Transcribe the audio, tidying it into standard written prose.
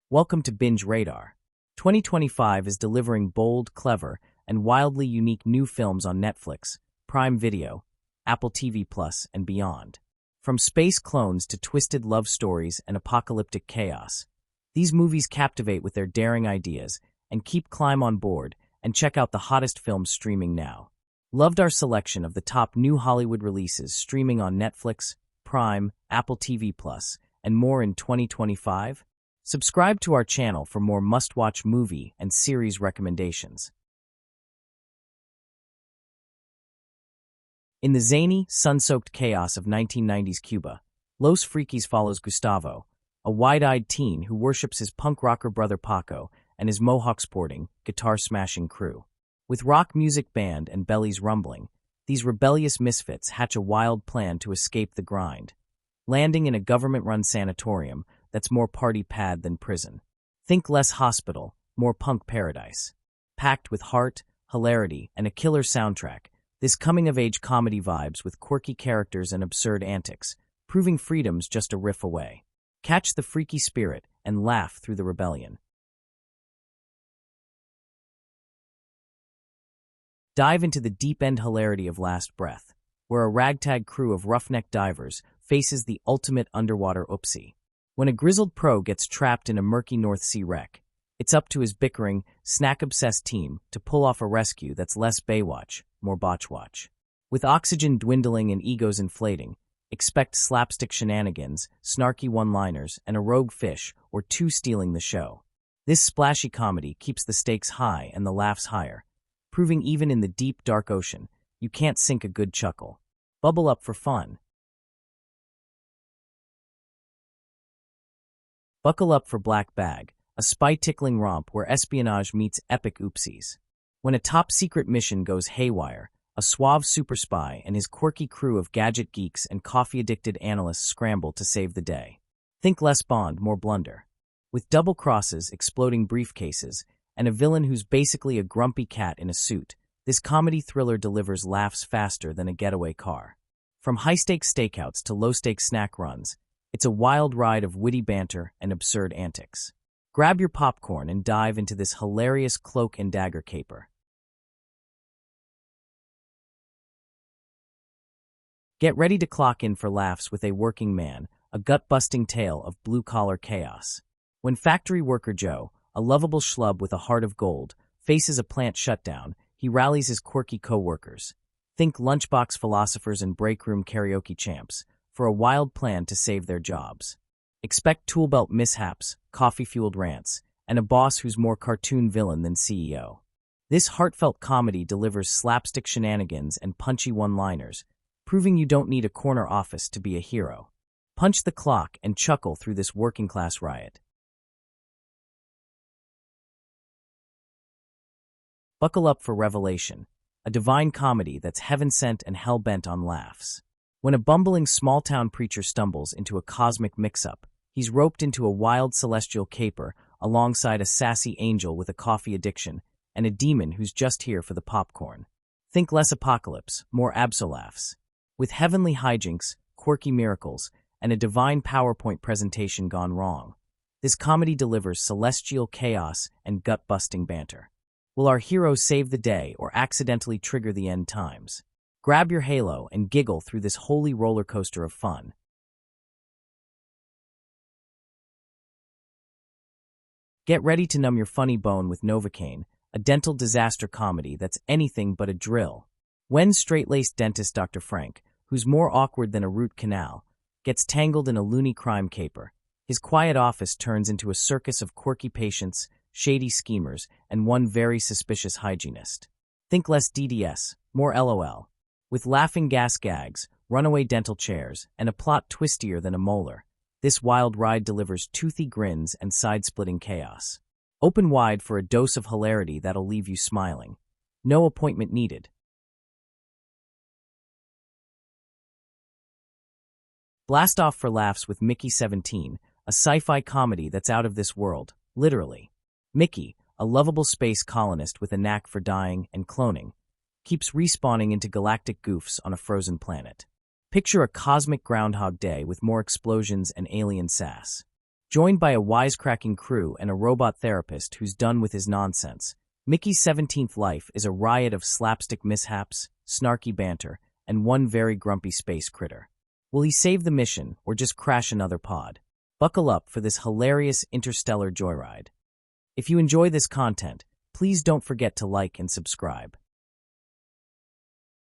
Welcome to Binge Radar. 2025 is delivering bold, clever, and wildly unique new films on Netflix, Prime Video, Apple TV+, and beyond. From space clones to twisted love stories and apocalyptic chaos, these movies captivate with their daring ideas and climb on board and check out the hottest films streaming now. Loved our selection of the top new Hollywood releases streaming on Netflix, Prime, Apple TV+, and more in 2025? Subscribe to our channel for more must-watch movie and series recommendations. In the zany, sun-soaked chaos of 1990s Cuba, Los Frikis follows Gustavo, a wide-eyed teen who worships his punk rocker brother Paco and his mohawk-sporting, guitar-smashing crew. With rock music band and bellies rumbling, these rebellious misfits hatch a wild plan to escape the grind, landing in a government-run sanatorium that's more party pad than prison. Think less hospital, more punk paradise. Packed with heart, hilarity, and a killer soundtrack, this coming-of-age comedy vibes with quirky characters and absurd antics, proving freedom's just a riff away. Catch the freaky spirit and laugh through the rebellion. Dive into the deep-end hilarity of Last Breath, where a ragtag crew of roughneck divers faces the ultimate underwater oopsie. When a grizzled pro gets trapped in a murky North Sea wreck, it's up to his bickering, snack-obsessed team to pull off a rescue that's less Baywatch, more botch-watch. With oxygen dwindling and egos inflating, expect slapstick shenanigans, snarky one-liners, and a rogue fish or two stealing the show. This splashy comedy keeps the stakes high and the laughs higher, proving even in the deep, dark ocean, you can't sink a good chuckle. Bubble up for fun. Buckle up for Black Bag, a spy-tickling romp where espionage meets epic oopsies. When a top-secret mission goes haywire, a suave super spy and his quirky crew of gadget geeks and coffee-addicted analysts scramble to save the day. Think less Bond, more blunder. With double crosses, exploding briefcases, and a villain who's basically a grumpy cat in a suit, this comedy thriller delivers laughs faster than a getaway car. From high-stakes stakeouts to low-stakes snack runs, it's a wild ride of witty banter and absurd antics. Grab your popcorn and dive into this hilarious cloak and dagger caper. Get ready to clock in for laughs with A Working Man, a gut-busting tale of blue-collar chaos. When factory worker Joe, a lovable schlub with a heart of gold, faces a plant shutdown, he rallies his quirky co-workers. Think lunchbox philosophers and breakroom karaoke champs, for a wild plan to save their jobs. Expect toolbelt mishaps, coffee-fueled rants, and a boss who's more cartoon villain than CEO. This heartfelt comedy delivers slapstick shenanigans and punchy one-liners, proving you don't need a corner office to be a hero. Punch the clock and chuckle through this working-class riot. Buckle up for Revelation, a divine comedy that's heaven-sent and hell-bent on laughs. When a bumbling small-town preacher stumbles into a cosmic mix-up, he's roped into a wild celestial caper alongside a sassy angel with a coffee addiction and a demon who's just here for the popcorn. Think less apocalypse, more absolaughs. With heavenly hijinks, quirky miracles, and a divine PowerPoint presentation gone wrong, this comedy delivers celestial chaos and gut-busting banter. Will our heroes save the day or accidentally trigger the end times? Grab your halo and giggle through this holy roller coaster of fun. Get ready to numb your funny bone with Novocaine, a dental disaster comedy that's anything but a drill. When straight-laced dentist Dr. Frank, who's more awkward than a root canal, gets tangled in a loony crime caper, his quiet office turns into a circus of quirky patients, shady schemers, and one very suspicious hygienist. Think less DDS, more LOL. With laughing gas gags, runaway dental chairs, and a plot twistier than a molar, this wild ride delivers toothy grins and side-splitting chaos. Open wide for a dose of hilarity that'll leave you smiling. No appointment needed. Blast off for laughs with Mickey 17, a sci-fi comedy that's out of this world, literally. Mickey, a lovable space colonist with a knack for dying and cloning, keeps respawning into galactic goofs on a frozen planet. Picture a cosmic Groundhog Day with more explosions and alien sass. Joined by a wisecracking crew and a robot therapist who's done with his nonsense, Mickey's 17th life is a riot of slapstick mishaps, snarky banter, and one very grumpy space critter. Will he save the mission or just crash another pod? Buckle up for this hilarious interstellar joyride. If you enjoy this content, please don't forget to like and subscribe.